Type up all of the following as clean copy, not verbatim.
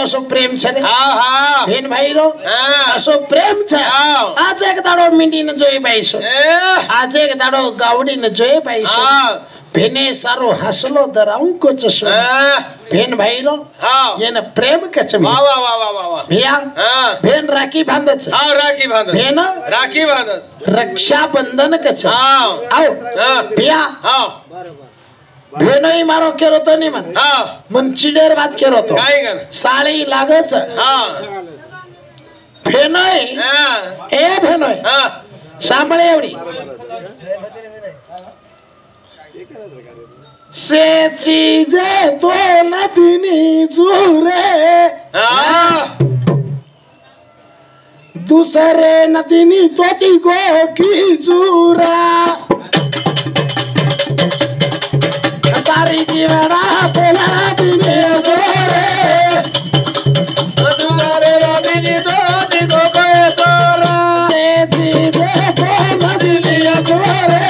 असो प्रेम छे भेन भाई रो असो प्रेम छे आज एक दाड़ो मींडी ने जोई बाईसो आज एक दाड़ो गावड़ी ने जोई बाईसो भेने सारो हसलो दराऊ को चसो भेन भाई रो येने प्रेम कच में वाह वाह वाह वाह वाह भैया भेन राखी बांधत हां राखी बांधत भेन राखी बांधत रक्षा बंधन कच आओ भैया हां भेनोई मारो केरो तो नहीं मन मन चिडेर बात केरो तो काय गन साळी लागच भेनोई ए भेनोई सांभळे एवढी से चीजे तो नदीनी जुरे दूसरे नदीनी तोती को की जुरा सारी जीवना तेरा दिने जोरे दूसरे नदीनी तोती को के जोरा से चीजे तो नदीनी जोरे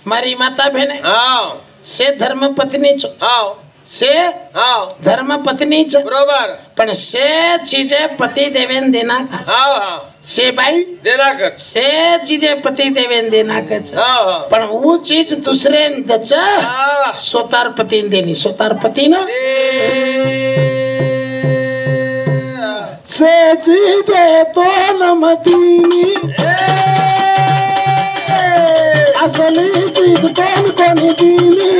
मारी माता बहने से धर्म पत्नी से धर्म पत्नी बरोबर पण से चीजे पति देवेन देना से भाई देना कर से चीजे पति देवेन देना कर पण वो चीज दूसरे दच स्वतार पति देनी स्वतार पति ना से चीजे तो नमतीनी असली चीज कौन कौन दीनी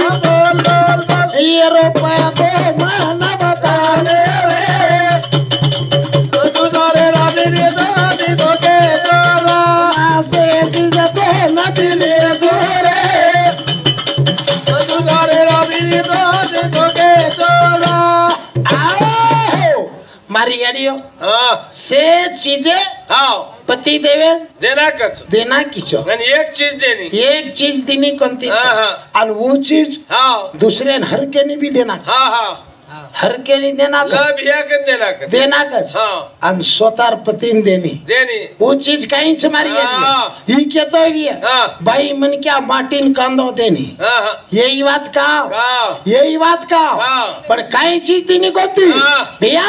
ये रुपया तो मन बताने रे तू तारे राधे रे दादी को के जोरा से चीज तो न दिले जोरे तू तारे राधे रे दादी को के जोरा आओ मारी यारियो से चीजे पति देवे देना किचो एक चीज देनी एक चीज देनी कोणती और वो चीज दूसरे हर के नहीं भी देना हर के नहीं देना देना कर और स्वतार पति देनी वो चीज कहीं से मारी ये क्या तो ये भाई मन क्या माटीन कांदो देनी यही बात का पर कहीं चीज देनी कोणती भैया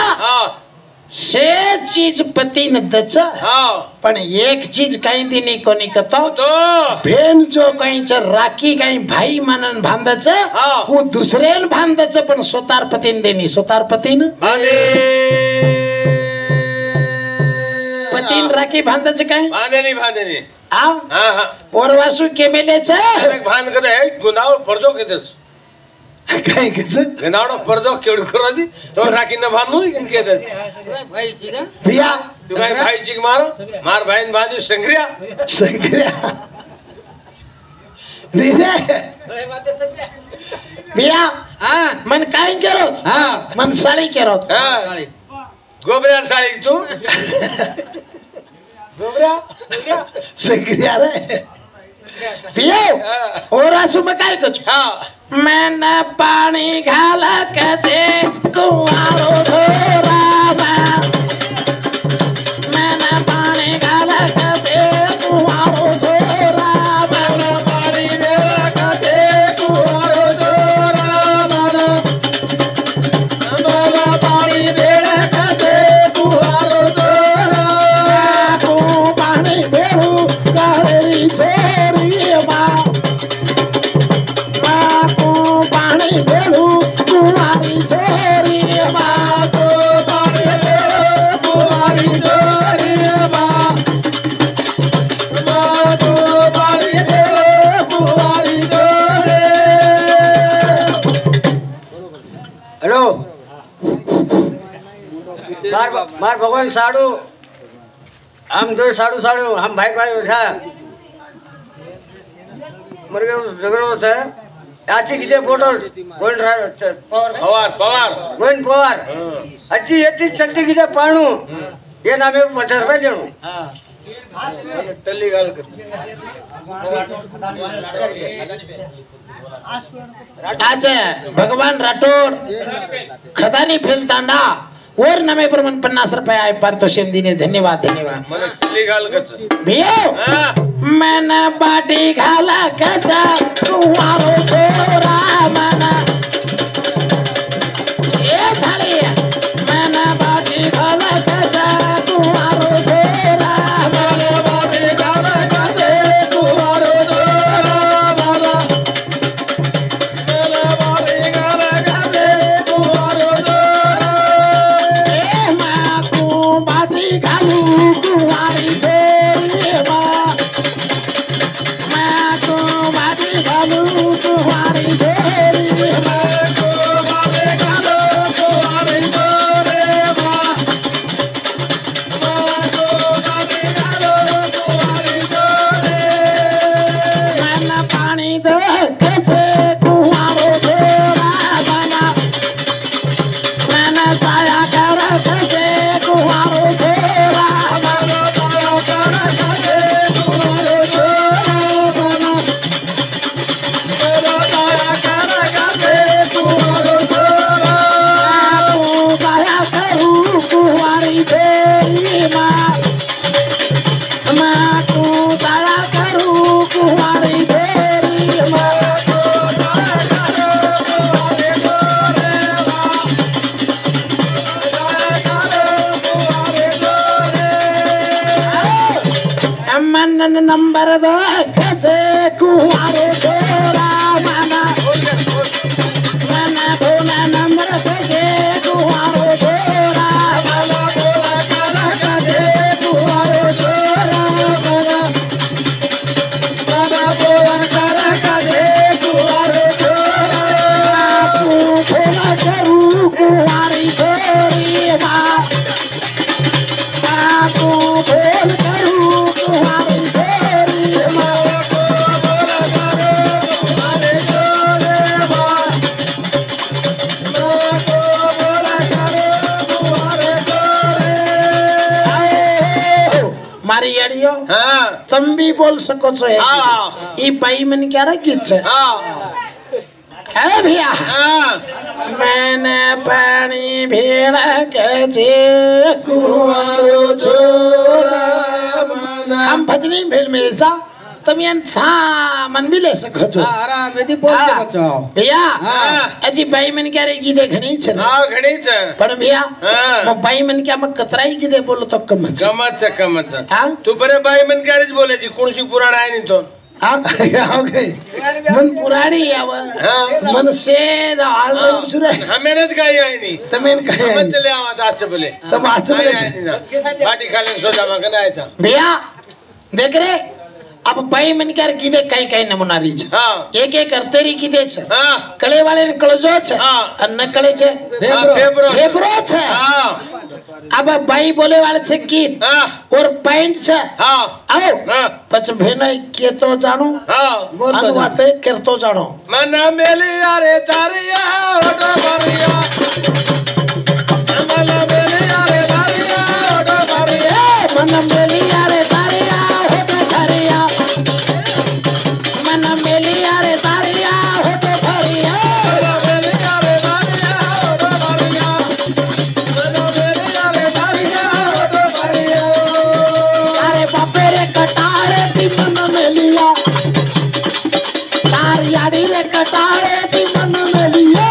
से चीज पति न दच पण एक चीज कहीं दिनी कोनी कतो तो भेन जो कहीं च राखी कहीं भाई मनन बांधच वो दुसरे न बांधच पण स्वतार पतीन देनी स्वतार पतीन पतीन राखी बांधच कहीं बांधे और वासु के मेले छ बांध करे गुनाव फरजो केदस काय कस गनावडो परजो केवड कराजी तो राखी न बांधू इनके दे भाई जी ना भैया तू काय भाई जी मारो मार भाईन बाजू संग्रिया नहीं रे भैया मन काय केरोत मन साडी केरोत गोबऱ्या साडी तू गोबऱ्या संग्रिया रे भैया और आसु में काय कछ मैंने पानी घाला कजे कुआरो धोरावा मैंने मार भगवान साड़ू हम दो साड़ू साड़ू हम भाई भाई उठा मर गए उस झगड़ो था आची किती फोटो गोविंद पवार पवार गोविंद पवार अच्छी येती शक्ती किती पाणू ये नामे 50 रुपये देणू टल्ली घाल आज भगवान राठोड खदानी फिरतांडा और नमे प्रमाण 50 रुपये आहे पारितोषिक दिने धन्यवाद धन्यवाद मला टल्ली घाल कच भियो मैंने बाटी घाला कचा कुवारो छोरा मना ए थाली मैंने बाटी घाला कचा कुवारो छोरा मैंने बाटी घाला कचा कुवारो छोरा मना मैंने बाटी घाला कचा कुवारो छोरा ए मैं को बाटी घालू कुवारी छोरी नंबर दो कैसे कुआरे छोरा माना माना बोला नंबर कैसे कुआरे छोरा माना बोला काला कैसे कुआरे छोरा माना माना बोला काला कैसे कुआरे छोरा तू बोला करू कुआरी छोरी माँ तू बोल करू कुआरी मारी यारियो तुम भी बोल सको छो ये बाई मन क्या रखी है भैया मैंने पानी भेड़ा कैसे कुंवारो छोरा हम भजनी भेल में ऐसा तुम यान था मन भी ले सको छो आराम में बोल सको छो भैया अजी बाई मन क्या रे गीदे घणी छ हां घणी छ पण भैया मो बाई मन क्या म कतराई गीदे बोलो तो कमच कमच हां तू बरे बाई मन क्या रे बोले जी कोणशी पुराण आहे नी तो हां ओके मन पुराणी आव मन से आल सुरे हमेनच काय आहे नी तमेन काय हम चले आवाज आज बोले तब आज बोले बाटी खाले सोजा मग नाही था भैया देख रे अब बाई मन क्या कीदे कई कई नमूना री छ एक एक करते री कीदे छ कळे वाले ने कळजो छ अन्न कळे छ फेब्रो छ अब बाई बोले वाले छे की और पैंट छ आओ पछ भेनई के तो जानो बोल तो बाते कर तो जानो मन मेलिया रे तारिया ओडो भरिया मन मेलिया रे तारिया ओडो भरिया मन मेलिया रे तारिया ओडो भरिया मन मेलिया रे तारिया ओडो भरिया कटारे दी मन मेलिया तारी यारी रे कटारे दी मन मेलिया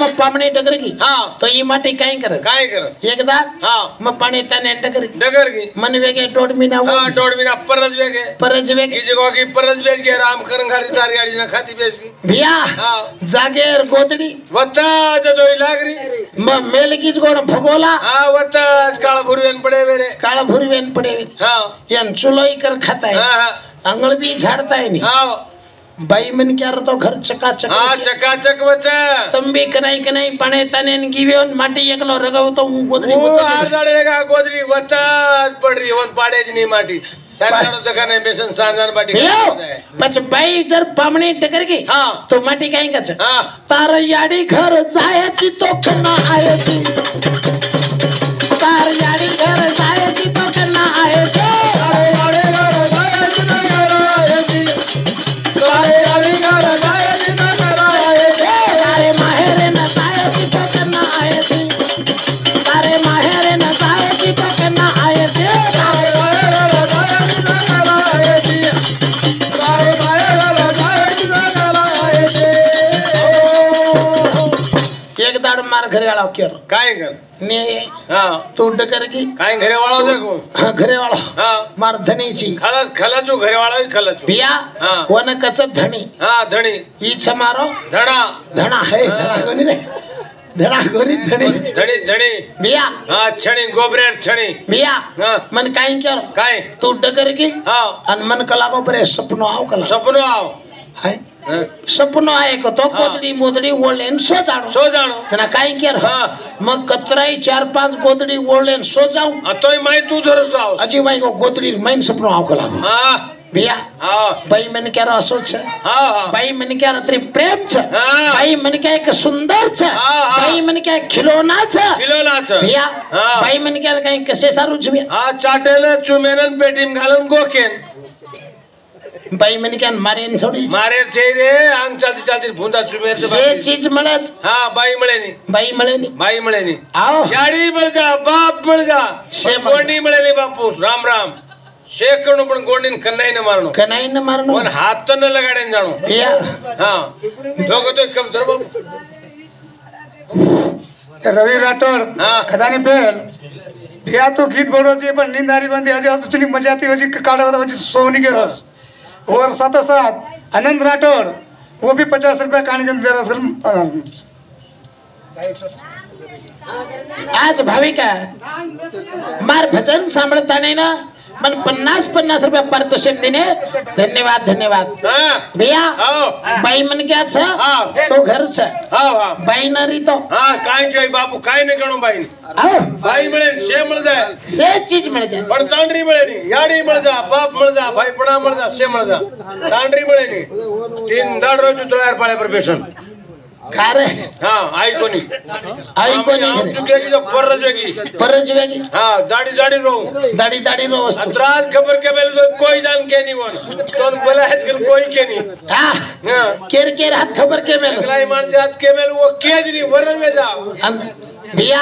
मग पामणे डगर की हा तो ही माटी काय कर काय कर एकदा हा मग पाणी त्याने डगर डगर की मन वेगे डोड मिना हा डोड मिना परज वेगे परज वेगे की जगह की परज बेच के राम करन घारी तार गाडी ना खाती बेच की भिया हा जागेर गोदडी वत्ता जदोई लागरी मग मेलकीच गोड भगोला हा वत्ता काळ भुरवेन पडे वेरे काळा भुरवेन पडे हा यान चुलोई कर खाताय हा हा अंगळ भी झाड़ताय नहीं हा बाई मन क्या तो घर चकाचक हा चकाचक वचा तंबी कनाई पाणे ताने गिवेन माटी एकलो रगवतो गोदडी आजाडेगा गोदरी वत्ता पडरी वन पाडेज नी माटी सारकारो दकाने बेसन सांजान बाटी पच बाई जर पामणे टकर की हा तो माटी काय कच हा तार याडी घर जायची तो करना आयची तार याडी घर जायची तो करना आयची मार घरे वाला केर काय कर ने हा तू डकर की काय घरे वाला देखो घरे वाला हा मार धनीची खला जो घरे वाला खला पिया हा कोण कच धणी हा धणी इछ मारो धडा धडा है धडा कोणी रे धडा कोणी धणी धणी धणी बिया हा छणी गोबरेर छणी बिया हा मन काय केरो काय तू डकर की हा अन मन कला को बरे सपनो आव कला सपनो आव है सपनो आहे को तो गोदडी मोदडी ओळलेन सो जाणो तना काय केर मग कतराई 4-5 गोदडी ओळलेन सो जाऊ अतोय माई तू धरस आव अजी माई को गोदडी मैन सपनो आव कला हा बिया हा बाई मन क्या असो छ हा बाई मन क्या त्री प्रेम छ बाई मन क्या एक सुंदर छ बाई मन क्या खिलौना छ बिया बाई मन क्या काही कसे सारू छ बिया हा चाटेल चुमेनन पेटीम घालून गोकेन बाई मन क्या मारेन थोडी मारे छे रे आंग चालती चालती भुंदा चुमेर से चीज मळेच हा बाई मळेनी बाई मळेनी आओ याडी मळ जा बाप मळ जा गोंडी मळेनी बापू राम राम शेकणो पण गोंडीन कन्नाई न मारनो पण हात तो न लगाडेन जाणो बिया हा दोघं तो कम धर बापू रवि राठौर हाँ खदानी पेल भैया तो गीत बोलो जी पर नींद आ रही बंदी आज असली मजा आती होजी काढ़ा वाला होजी सोनी के रस और साथ साथ आनंद राठौर वो भी 50 रुपया कान के दे रस आज भाविका मार भजन सांभळता नाही ना मन 50 रुपया पारितोषिक देने धन्यवाद भैया बाई मन क्या छ तो घर छ बाई नरी तो काय चाहिए बापू काय नहीं करो बाई बाई मिले से मिल जाए से चीज मिल जाए पण तांडरी मिले नहीं याडी मिल जा बाप मिल जा भाई पणा मिल जा से मिल जा तांडरी मिले नहीं 3 दाड़ रोज तयार पाळे पर बेसन कारे हां आई कोनी घरे चुकेगी तो परज वेगी हां दाढ़ी रो अतराज खबर के बेल तो कोई जान के नहीं वन तोन बोला है कि कोई के नहीं हां केर हाथ खबर के बेल लाई मान से हाथ के बेल वो केज नहीं वरन में जा भैया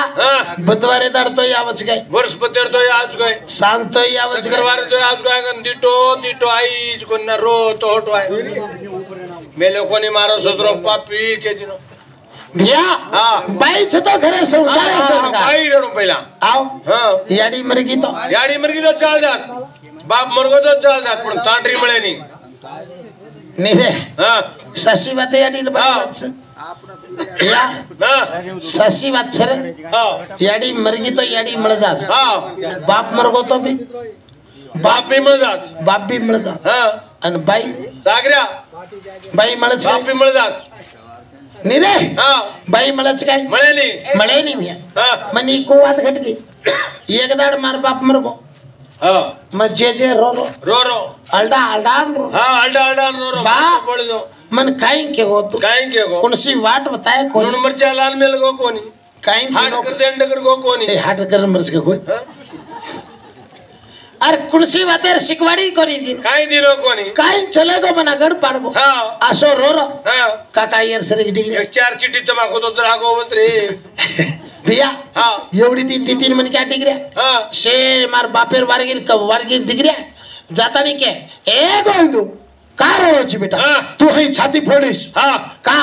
बुधवारे दार तो आवच गए बृहस्पति तो आज गए सांज तो आवच शुक्रवार तो आज गए दीटो आई को न रो तो हटो आए मेले को नहीं मारो ससुरो पापी के दिनो भैया बाई छ तो घरे संसार है सब का बाई रो पहला आओ हां याडी मरगी तो चाल जात बाप मरगो तो चाल जात पण तांडरी मिळे नहीं रे हां ससी बात याडी बात या ससी बात सर याडी मरगी तो याडी मिल जात बाप मरगो तो भी बाप भी मिल जात अन बाई सागऱ्या बाई मळच बाप भी मिल जात नहीं रे बाई मळच काय मळे नहीं भैया मनी को बात घट गई एक दाड़ मार बाप मरगो मग जे रो अल्डा रो बा बोल दो मन काई के हो तू कौन सी वाट बताए कौन मरचा लाल में लगो कोनी काई हाट कर दे अंड कर गो कोनी हाट कर मरच के कोई अरे कुणसी वातेर शिकवाडी कोनी दिन काई दिनो कोनी काई चले गो मना गड पाडगो आसो रो काका यार सर डिग्री एक 4 चिट्ठी तमाखो तो रागो वस्त्रे भैया एवढी तीन मन क्या डिग्री से मार बापेर वारगीर डिग्री जाता नहीं के ए गोविंदू का रोच बेटा तू ही छाती फोड़ीस का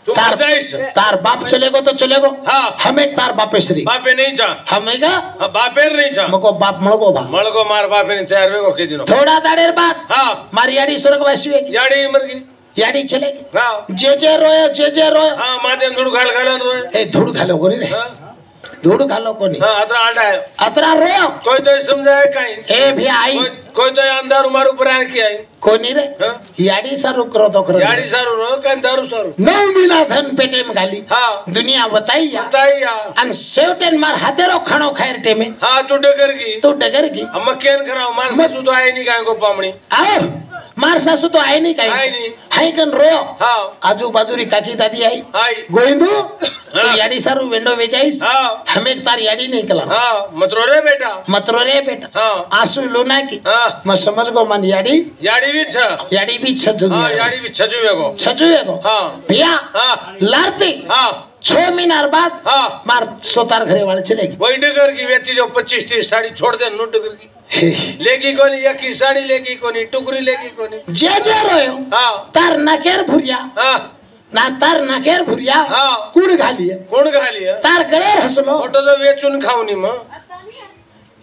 तू तार जाइस तार बाप चलेगो तो चलेगो हाँ। हमें तार बापे श्री बापे नहीं जा हमें का हाँ, बापेर नहीं जा मको बाप मळगो बा मळगो मार बापे नहीं तैयार वेगो के दिनो थोड़ा दाड़ेर बाद हाँ मारी याडी स्वर्गवासी होगी याडी मर गई याडी चलेगी हाँ जे रोय हाँ माते धूड़ घाल घालन रोए ए धूड़ घालो कोनी रे हाँ धूड़ घालो कोनी हाँ अतरा आल्डा है अतरा रोयो कोई तो समझाए कहीं ए भी आई कोई तो अंदर उमार ऊपर आन की आई कोनी रे हाँ याडी सारू करो तो करो याडी सारू रो कहीं दारू सारू 9 महिना धन पेटे में घाली हाँ दुनिया बताई या बताई या अन सेवटेन मार हातेरो खाणो खायर टेमे हाँ तू डगर की तू डगर की हम केन कराओ मार सासू तो आई नहीं कहीं को पामणी आओ मार सासू तो आई नहीं आई कहीं नहीं हाई कन रोयो हाँ आजू बाजू री काकी दादी आई आई गोविंदू तू याडी सारू वेंडो वेचाईस हाँ हमें तार याडी नहीं कला हाँ मत रो रे बेटा मत रो रे बेटा हाँ आंसू लोना की हाँ मैं समझ गो मन याडी याडी भी छ याडी भी छजू हाँ याडी भी छजू वेगो छजू है गो हाँ भैया हाँ लारती हाँ 6 महीना बाद हाँ मार सोतार घरे वाले चलेगी वही डगर की व्यक्ति जो 25-30 साड़ी छोड़ दे नो डगर की लेगी कोनी या की साड़ी लेगी कोनी टुकरी लेगी कोनी जे रोयो हाँ तार नाकेर भुरिया हाँ ना तार नाकेर भुरिया हाँ कुड़ घाली है कोण घाली है तार गळेर हसलो फोटो तो वेचून खाऊनी मग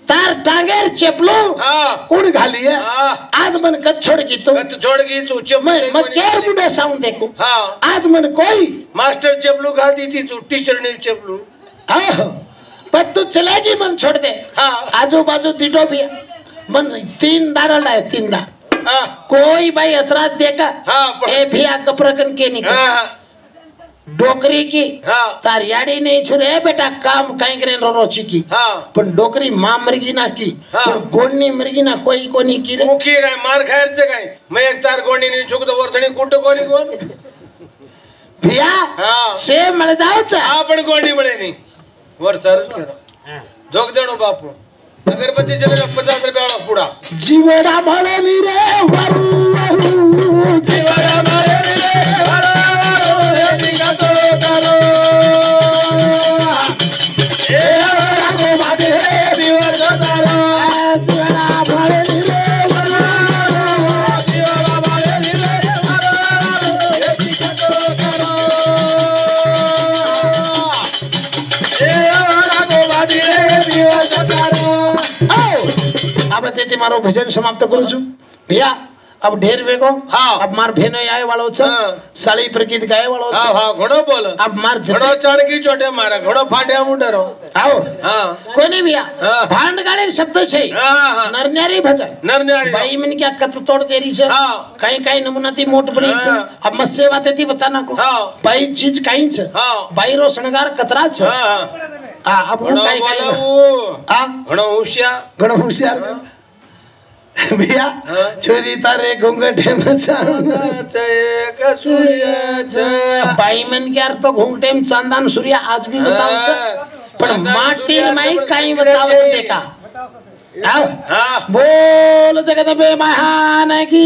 तार टांगेर चेपलो हाँ कुड़ घाली है हाँ आज मन कद छोड़ की तू कत छोड़ गई तू मैं केर मुंडे साउंड देखो हाँ आज मन कोई मास्टर चपलू घालती थी तू टीचर ने चपलू आह, पर तू चलेगी मन छोड़ दे हाँ आजू बाजू दिटो भी मन 3 दारल है 3 दार हाँ कोई भाई अतराज देखा हाँ ए भी आ कपरकन के निकल हाँ डोकरी की हाँ तार याडी नहीं छुरे बेटा काम कहीं करे रोची की हाँ पण डोकरी मां मरगी ना की हाँ। पण गोडनी मरगी ना कोई कोनी की रे मुखी काय मार खायचं काय मैं एक तार गोणी नहीं चुकतो वरथणी कुठं कोणी कोण भैया हाँ से मळ जावच आपण गोणी मिळे नाही वर सरच करो जोग देणो बापू अगरबत्ती जलेगा 50 रुपया वाला पुडा जीवडा म्हणली रे वरू वरू जीवडा म्हणली रे वरू वरू दिगा तो करो ए रागो बादे दिवस तारा जीवडा म्हणली रे वरू वरू जीवडा म्हणली रे वरू वरू दिगा तो करो ए रागो बादे दिवस तारा अब ते मारो भजन समाप्त करू छु भैया अब ढेर वेगो हाँ अब मार भेनो आए वालो छ हाँ। साली प्रगीत गाए वालो छ हाँ हाँ घोड़ो बोल अब मार घोड़ो चाणकी चोटे मारा घोड़ो फाट्या मुंडरो आओ हाँ कोनी भैया हाँ। भांड गाले शब्द छे हाँ हाँ नरन्यारी भजन नरन्यारी भाई मन क्या कत तोड़ देरी छ हाँ। कहीं कहीं नमूना ती मोट पड़ी छ हाँ। अब मत सेवा देती बताना को हाँ। भाई चीज कहीं छ हाँ भाई रो शृंगार कतरा छ हाँ अब वो घोड़ो कहीं बोला कहीं वो आ घोड़ो होशियार घणो होशियार भैया हाँ। चोरी तारे घूंघटे में बाई मन के तो घूंघटे में चांदन सूर्य आज भी बताओ छ पण माटी माई काही बतावत देखा आओ हाँ बोल जगदंबे महान की